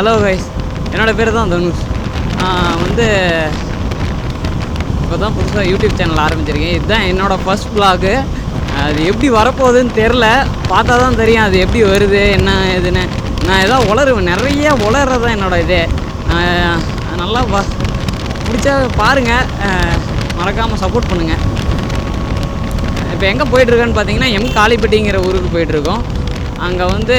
Hello guys, என்னோடய பேர் தான் தனுஷ். வந்து இப்போ தான் புதுசாக யூடியூப் சேனல் ஆரம்பிச்சிருக்கேன். இதுதான் என்னோடய ஃபர்ஸ்ட் வ்ளாகு. அது எப்படி வரப்போகுதுன்னு தெரில, பார்த்தா தான் தெரியும் அது எப்படி வருது என்ன ஏதுன்னு. நான் எதாவது உளருவேன், நிறைய உளறது தான் என்னோடய இதே. நல்லா பிடிச்சா பாருங்கள், மறக்காமல் சப்போர்ட் பண்ணுங்கள். இப்போ எங்கே போயிட்டுருக்கேன்னு பார்த்தீங்கன்னா, காளிப்பட்டிங்கிற ஊருக்கு போயிட்டுருக்கோம். அங்கே வந்து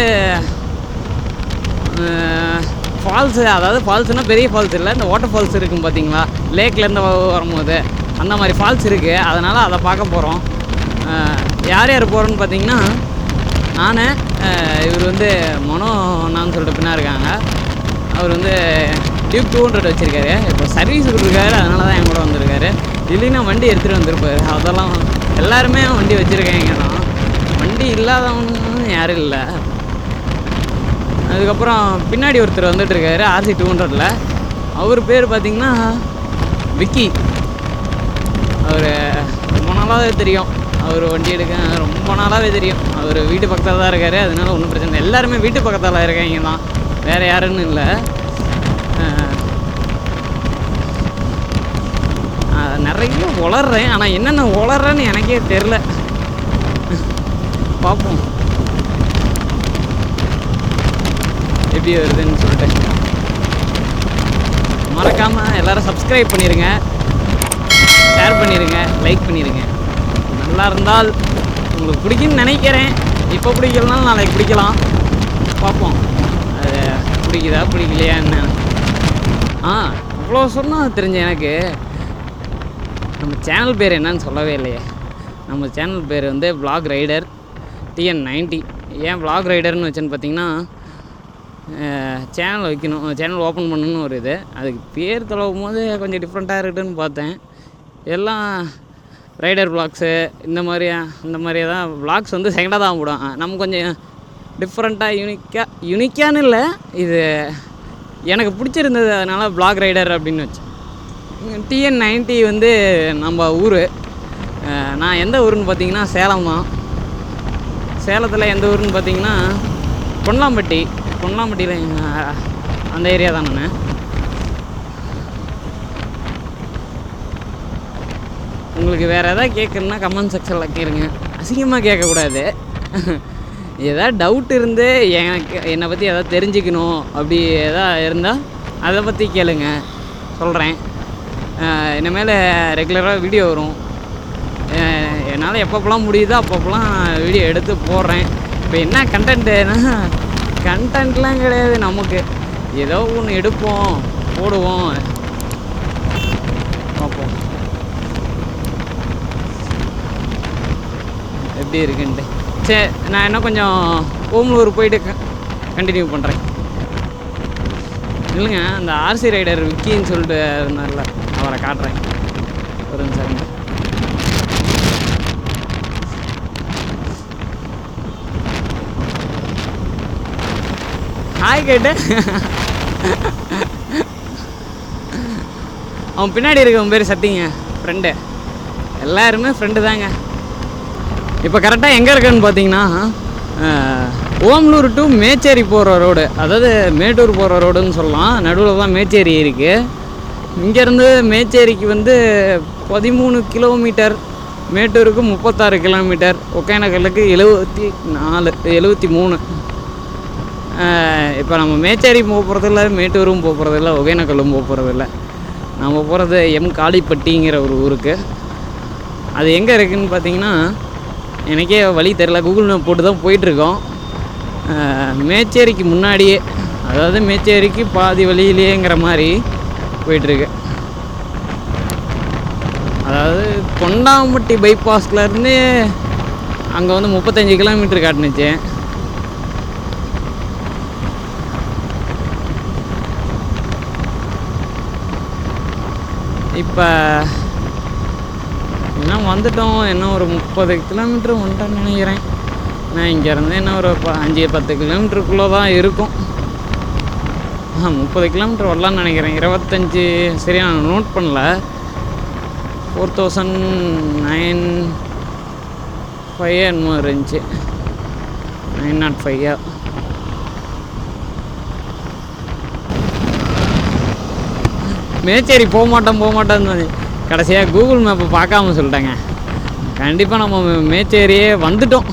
ஃபால்ஸு, அதாவது ஃபால்ஸுனால் பெரிய ஃபால்ஸ் இல்லை, இந்த வாட்டர் ஃபால்ஸ் இருக்கும் பார்த்தீங்களா, லேக்லேருந்து வரும்போது அந்த மாதிரி ஃபால்ஸ் இருக்குது. அதனால் அதை பார்க்க போகிறோம். யார் யார் போகிறோன்னு பார்த்தீங்கன்னா, நான், இவர் வந்து மனோன்னு சொல்லிட்டு பின்னா இருக்காங்க. அவர் வந்து டியூப் 200 வச்சுருக்காரு. இப்போ சர்வீஸ் கொடுத்துருக்காரு, அதனால தான் என் கூட வந்திருக்காரு. இல்லைன்னா வண்டி எடுத்துகிட்டு வந்திருப்பார். அதெல்லாம் எல்லாருமே வண்டி வச்சுருக்காங்க தான், வண்டி இல்லாதவனும் யாரும் இல்லை. அதுக்கப்புறம் பின்னாடி ஒருத்தர் வந்துட்டுருக்காரு RC 200ல். அவர் பேர் பார்த்திங்கன்னா விக்கி. அவர் ரொம்ப நாளாகவே தெரியும், அவர் வண்டி எடுக்க ரொம்ப நாளாகவே தெரியும். அவர் வீட்டு பக்கத்தில் தான் இருக்கார், அதனால ஒன்றும் பிரச்சனை இல்லை. எல்லாருமே வீட்டு பக்கத்தில் இருக்காங்க தான், வேறு யாருன்னு இல்லை. நிறைய உளர்றேன், ஆனால் என்னென்ன உளர்றேன்னு எனக்கே தெரில. பார்ப்போம் எப்படி வருதுன்னு சொல்லிட்டு. மறக்காமல் எல்லோரும் சப்ஸ்கிரைப் பண்ணிடுங்க, ஷேர் பண்ணிடுங்க, லைக் பண்ணிடுங்க. நல்லா இருந்தால் உங்களுக்கு பிடிக்குன்னு நினைக்கிறேன். இப்போ பிடிக்கலனாலும் நாளைக்கு பிடிக்கலாம், பார்ப்போம் அது பிடிக்குதா பிடிக்கலையா என்ன. இவ்வளோ சொன்னால் தெரிஞ்ச எனக்கு நம்ம சேனல் பேர் என்னன்னு சொல்லவே இல்லையே. நம்ம சேனல் பேர் வந்து vlog rider TN90. ஏன் vlog riderன்னு வச்சேன்னு பார்த்தீங்கன்னா, சேனல் வைக்கணும், சேனல் ஓப்பன் பண்ணணுன்னு ஒரு இது. அதுக்கு பேர் தொலைவும் போது கொஞ்சம் டிஃப்ரெண்ட்டாக இருக்குதுன்னு பார்த்தேன். எல்லாம் ரைடர் vlogs இந்த மாதிரியே தான் vlogs வந்து செகண்டாக தான் போடும். நம்ம கொஞ்சம் டிஃப்ரெண்ட்டாக யூனிக்கான்னு இல்லை, இது எனக்கு பிடிச்சிருந்தது, அதனால் vlog rider அப்படின்னு வச்சேன். TN90 வந்து நம்ம ஊர். நான் எந்த ஊருன்னு பார்த்தீங்கன்னா சேலம் தான். சேலத்தில் எந்த ஊருன்னு பார்த்தீங்கன்னா பொன்னலாம்பட்டியில் அந்த ஏரியா தான். நான் உங்களுக்கு வேறு எதாவது கேட்குறதுனா கமெண்ட் செக்ஷனில் கேளுங்க, அசிங்கமாக கேட்கக்கூடாது. எதாவது டவுட் இருந்து என்னை பற்றி எதாவது தெரிஞ்சுக்கணும் அப்படி எதாவது இருந்தால் அதை பற்றி கேளுங்க, சொல்கிறேன். இனிமேல் ரெகுலராக வீடியோ வரும். என்னால் எப்பப்போலாம் முடியுதோ அப்பப்போலாம் வீடியோ எடுத்து போடுறேன். இப்போ என்ன கண்டென்ட்டுனா, கண்டென்ட்லாம் கிடையாது, நமக்கு ஏதோ ஒன்று எடுப்போம் போடுவோம், பார்ப்போம் எப்படி இருக்குன்ட்டு. சரி, நான் இன்னும் கொஞ்சம் ஓமலூர் போயிட்டு கண்டினியூ பண்ணுறேன். இல்லைங்க, அந்த RC ரைடர் விக்கின்னு சொல்லிட்டு இருந்தார்ல, அவரை காட்டுறேன் ஒரு நிமிஷம். ஹாய் கேட்டு அவன் பின்னாடி இருக்கவன் பேர் சத்திங்க, ஃப்ரெண்டு. எல்லாருமே ஃப்ரெண்டு தாங்க. இப்போ கரெக்டாக எங்கே இருக்குன்னு பார்த்தீங்கன்னா, ஓமலூர் டு மேச்சேரி போகிற ரோடு, அதாவது மேட்டூர் போகிற ரோடுன்னு சொல்லலாம். நடுவில் தான் மேச்சேரி இருக்குது. இங்கேருந்து மேச்சேரிக்கு வந்து 13 கிலோமீட்டர், மேட்டூருக்கு 36 கிலோமீட்டர், ஒகேனக்கலுக்கு 73. இப்போ நம்ம மேச்சேரி போக போகிறதில்ல, மேட்டூரும் போக போகிறதில்ல, ஒகேனக்கலும் போக போகிறதில்ல. நம்ம போகிறது காளிப்பட்டிங்கிற ஒரு ஊருக்கு. அது எங்கே இருக்குதுன்னு பார்த்தீங்கன்னா, எனக்கே வழி தெரில, கூகுள் மேப் போட்டு தான் போயிட்டுருக்கோம். மேச்சேரிக்கு முன்னாடியே, அதாவது மேச்சேரிக்கு பாதி வழியிலேங்கிற மாதிரி போயிட்டுருக்கு. அதாவது கொண்டாம்பட்டி பைபாஸ்லேருந்து அங்கே வந்து 35 கிலோமீட்டர் காட்டுனுச்சு. இப்போ இன்னும் வந்துட்டோம், இன்னும் ஒரு 30 கிலோமீட்டர் வந்துட்டோன்னு நினைக்கிறேன். நான் இங்கேருந்து இன்னும் ஒரு 5-10 கிலோமீட்டருக்குள்ளே தான் இருக்கும். 30 கிலோமீட்டர் வரலான்னு நினைக்கிறேன். 25 சரியா நான் நோட் பண்ணல. 4009 என்னமோ இருந்துச்சு, 905. மேச்சேரி போக மாட்டோன்னு கடைசியாக கூகுள் மேப்பை பார்க்காம சொல்லிட்டேங்க. கண்டிப்பாக நம்ம மேச்சேரியே வந்துட்டோம்.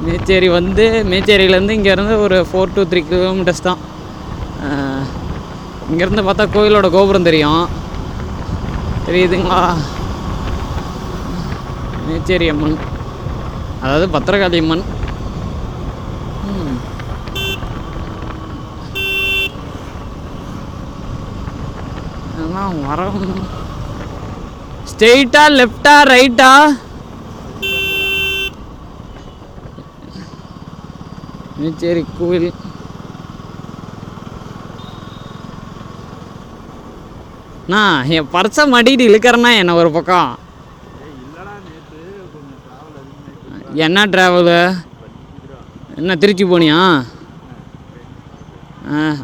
மேச்சேரி வந்து மேச்சேரியிலேருந்து இங்கேருந்து ஒரு 4 to 3 கிலோமீட்டர்ஸ் தான். இங்கேருந்து பார்த்தா கோயிலோட கோபுரம் தெரியுதுங்களா? மேச்சேரி அம்மன், அதாவது பத்திரகாளி அம்மன். மரம் ஸ்ட்ரெயிட்டா லெஃப்டா ரைட்டா? மேச்சேரி கோவில். நான் என் பர்ஸை மாட்டிக்கிட்டு இழுக்கிறேன்னா என்ன ஒரு பக்கம். என்ன ட்ராவலு? என்ன திருச்சி போனியா?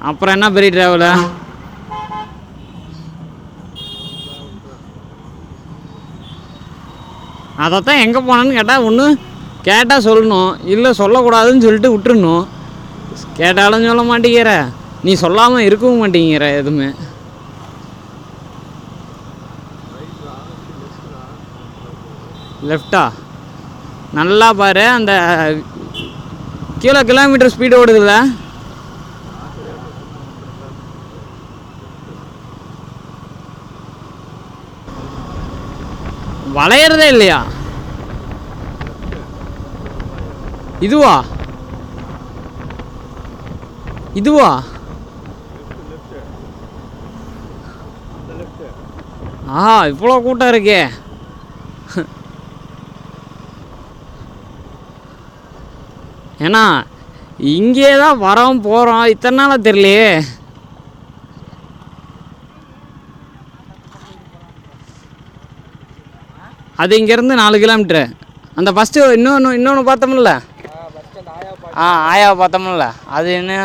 அப்புறம் என்ன பெரிய ட்ராவலு? அதைத்தான் எங்கே போனான்னு கேட்டால் ஒன்று கேட்டால் சொல்லணும், இல்லை சொல்லக்கூடாதுன்னு சொல்லிட்டு விட்டுருணும். கேட்டாலும் சொல்ல மாட்டேங்கிற, நீ சொல்லாமல் இருக்கவும் மாட்டேங்கிற எதுவுமே. லெஃப்டா? நல்லா பாரு, அந்த கிலோமீட்டர் ஸ்பீடு ஓடுதுல்ல. வளையறதே இல்லையா? இதுவா? இவ்வளோ கூட்டம் இருக்கே. ஏன்னா இங்கே தான் வரோம் போகிறோம், இத்தனை நாளாக தெரியலையே. அது இங்கேருந்து 4 கிலோமீட்ரு. அந்த ஃபஸ்ட்டு இன்னொன்று பார்த்தோம்ல, ஆயாவை பார்த்தோம்ல, அது என்ன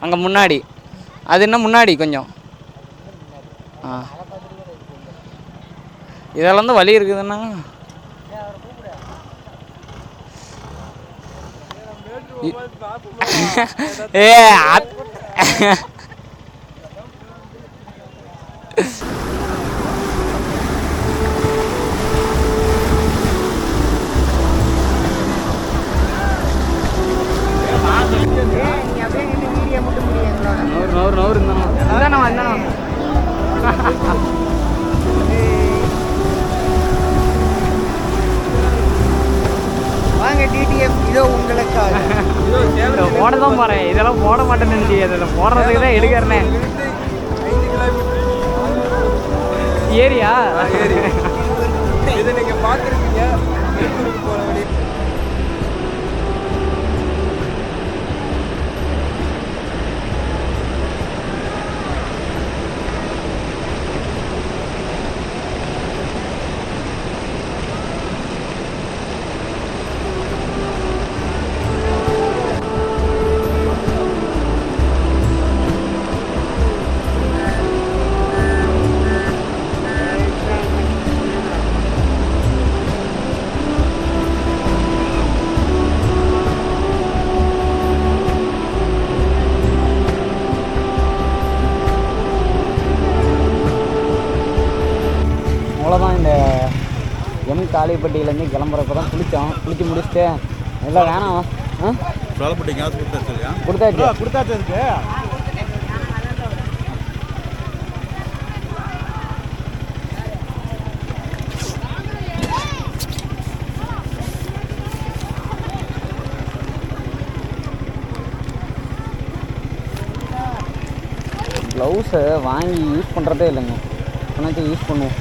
அங்கே முன்னாடி, அது என்ன முன்னாடி கொஞ்சம். இதெல்லாம் தான் வழி இருக்குதுன்னா. வாங்க டிடிஎஃப், இதோ உங்களுக்காக. போட தான் போகிறேன், இதெல்லாம் போட மாட்டேன்னு நினச்சி அதில் போடுறதுக்கு தான் எடுக்கிறேனே. ஏரியா இதை நீங்கள் பார்த்துருக்கீங்க. போகிற வழி அவ்வளோதான். இந்த காளிப்பட்டியிலேருந்து கிளம்புறப்ப தான் குளிச்சு முடிச்சுட்டு எல்லாம் வேணாம். கொடுத்தாச்சு இருக்கு. க்ளவுஸை வாங்கி யூஸ் பண்ணுறதே இல்லைங்க, என்னாச்சும் யூஸ் பண்ணுவோம்.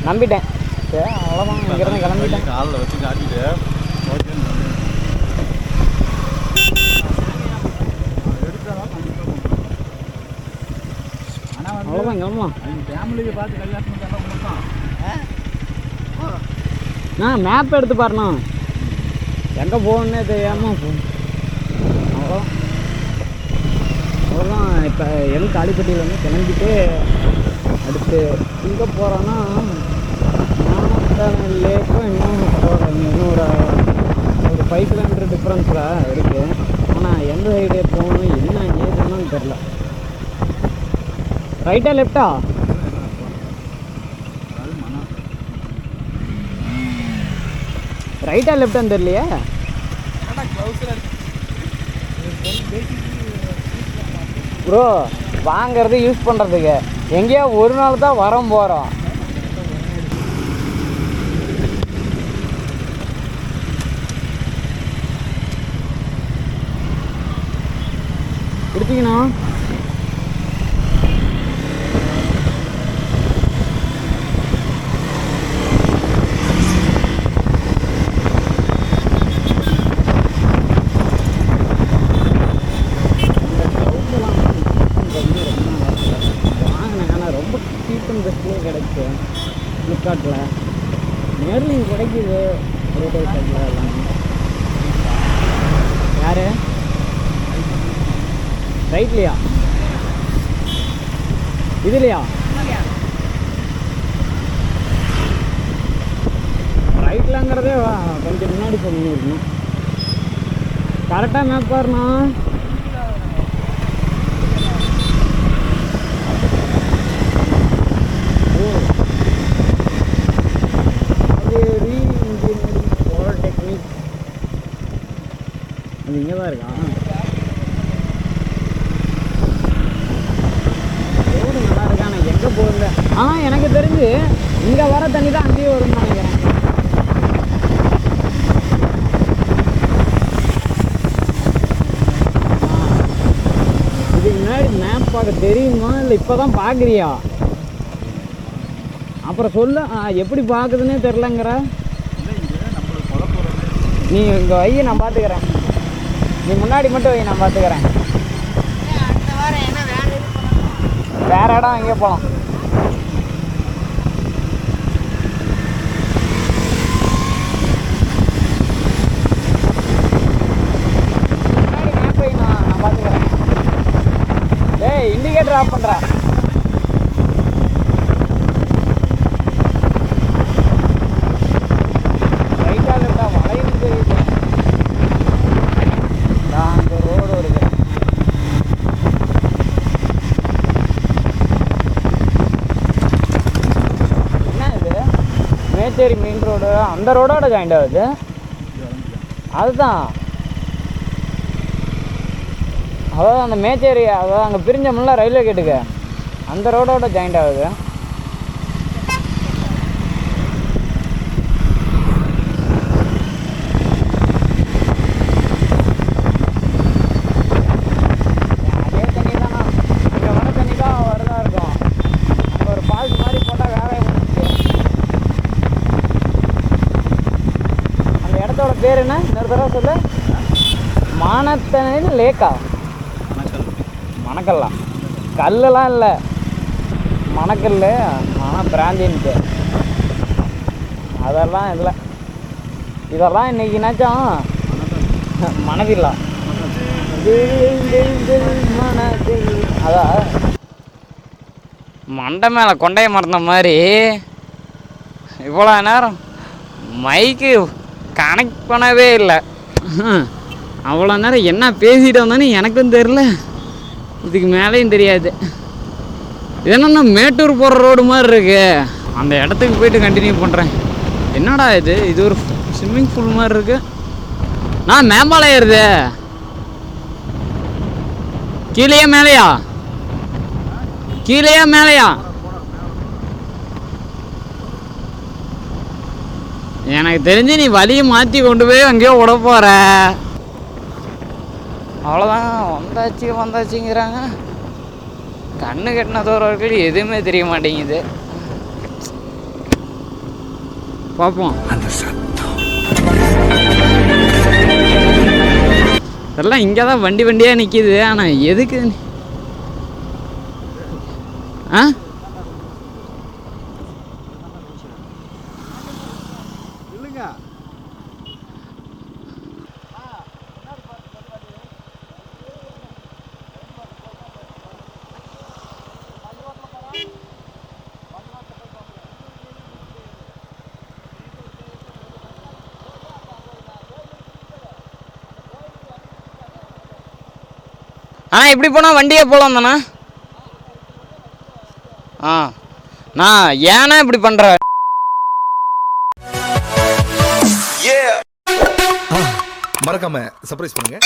நம்பிட்டேன், சரி அவ்வளோதான். இங்கேருந்து கிளம்பிட்டேன். காலில் வச்சு காட்டிட்டு அவ்வளோதான் கிளம்பலாம். ஃபேமிலியை பார்த்து கல்யாணம் பண்ணால் நான் மேப் எடுத்து பாருண்ணா, எங்கே போகணுன்னே தெரியாமல் அவ்வளோதான். இப்போ காளிப்பட்டியிலேருந்து கிளம்பிட்டு அடுத்து எங்கே போகிறோன்னா லேக்கும் இன்னும் ஒரு 5 கிலோமீட்டர் டிஃப்ரென்ஸில் இருக்குது. ஆனால் எந்த சைடு போகணும் என்ன ஏதுன்னு தெரில. ரைட்டா லெஃப்டா? ரைட்டா லெஃப்டான்னு தெரியலையே. ப்ரோ வாங்கிறது யூஸ் பண்ணுறதுக்கு எங்கேயோ ஒரு நாள் தான் வரோம் போகிறோம். எடுத்தீங்கண்ணா ரொம்ப சீப் அண்ட் பெஸ்ட்லேயே கிடைக்கு. ஃப்ளிப்கார்ட்டில் நேர்லையும் கிடைக்கிது ரீட்டைல் சைட்டில் எல்லாமே. யார் ரைட்லையா? இதுலையா? ரைட்லங்கிறதே கொஞ்சம் முன்னாடி பண்ணியிருக்கணும். கரெக்டாக மேப் பாருண்ணா. பாலிடெக்னிக் அது இங்கே தான் இருக்கா? ரோடு நல்லா இருக்கா? நான் எங்கே போகல. எனக்கு தெரிஞ்சு இங்கே வர தண்ணி தான் அங்கேயே வரும்னு நினைக்கிறேன். இதுக்கு முன்னாடி மேப் பார்க்க தெரியுமா இல்லை இப்போ தான் பார்க்குறியா? அப்புறம் சொல்ல எப்படி பார்க்குதுன்னே தெரிலங்கிற. நீ இங்கே வை, நான் பார்த்துக்கிறேன். நீ முன்னாடி மட்டும் வை, நான் பார்த்துக்கிறேன். வேறு இடம் எங்கே போகலாம்? முன்னாடி மேப் வை, நான் பார்த்துக்கிறேன். டேய் இண்டிகேட்டர் ஆஃப் பண்ணுறேன். மேச்சேரி மெயின் ரோடு அந்த ரோடோட ஜாயிண்ட் ஆகுது. அதுதான் அதாவது அந்த மேச்சேரி அதாவது அங்கே பிரிஞ்சோம்ல ரயில்வே கேட்டுக்கு அந்த ரோடோட ஜாயிண்ட் ஆகுது. அதே தண்ணி தானா இங்கே வர தண்ணி தான் வருதா இருக்கும். அங்கே ஒரு ஃபால்ஸ் மாதிரி போட்டால் வேலையை முடிச்சு. அந்த இடத்தோட பேர் என்ன இன்னொரு தடவை சொல்லு. மானத்தனில் லேக்கா? மணக்கல்லாம் கல்லுலாம் இல்லை, மணக்கல். ஆனால் பிராந்தின்ட்டு அதெல்லாம் இல்லை. இதெல்லாம் இன்னைக்கு என்னாச்சும் மனதில்லா அதான் மண்டை மேலே கொண்டைய மறந்த மாதிரி இவ்வளோ நேரம் மைக்கு கனெக்ட் பண்ணவே இல்லை. அவ்வளோ நேரம் என்ன பேசிட்டு வந்தோன்னு எனக்கும் தெரில, இதுக்கு மேலேயும் தெரியாது. இது என்னன்னா மேட்டூர் போகிற ரோடு மாதிரி இருக்கு. அந்த இடத்துக்கு போயிட்டு கண்டினியூ பண்ணுறேன். என்னடா இது இது ஒரு ஸ்விம்மிங் பூல் மாதிரி இருக்கு. நான் மேம்பாலம் ஏறுது. கீழேயா மேலையா? கீழேயா மேலையா? எனக்கு தெரிஞ்சு நீ வழியை மாற்றி கொண்டு போய் அங்கேயோ விட போகிற. அவ்வளோதான், வந்தாச்சுங்கிறாங்க. கண்ணு கட்டின தோறவர்கள் எதுவுமே தெரிய மாட்டேங்குது. பார்ப்போம். இதெல்லாம் இங்கே தான் வண்டி வண்டியாக நிற்கிது. ஆனால் எதுக்கு? அண்ணா இப்படி போனால் வண்டியே போகலாம் தானே? ஆ நான் ஏன்னா இப்படி பண்ணுற? மறக்காம சர்ப்ரைஸ் பண்ணுங்க.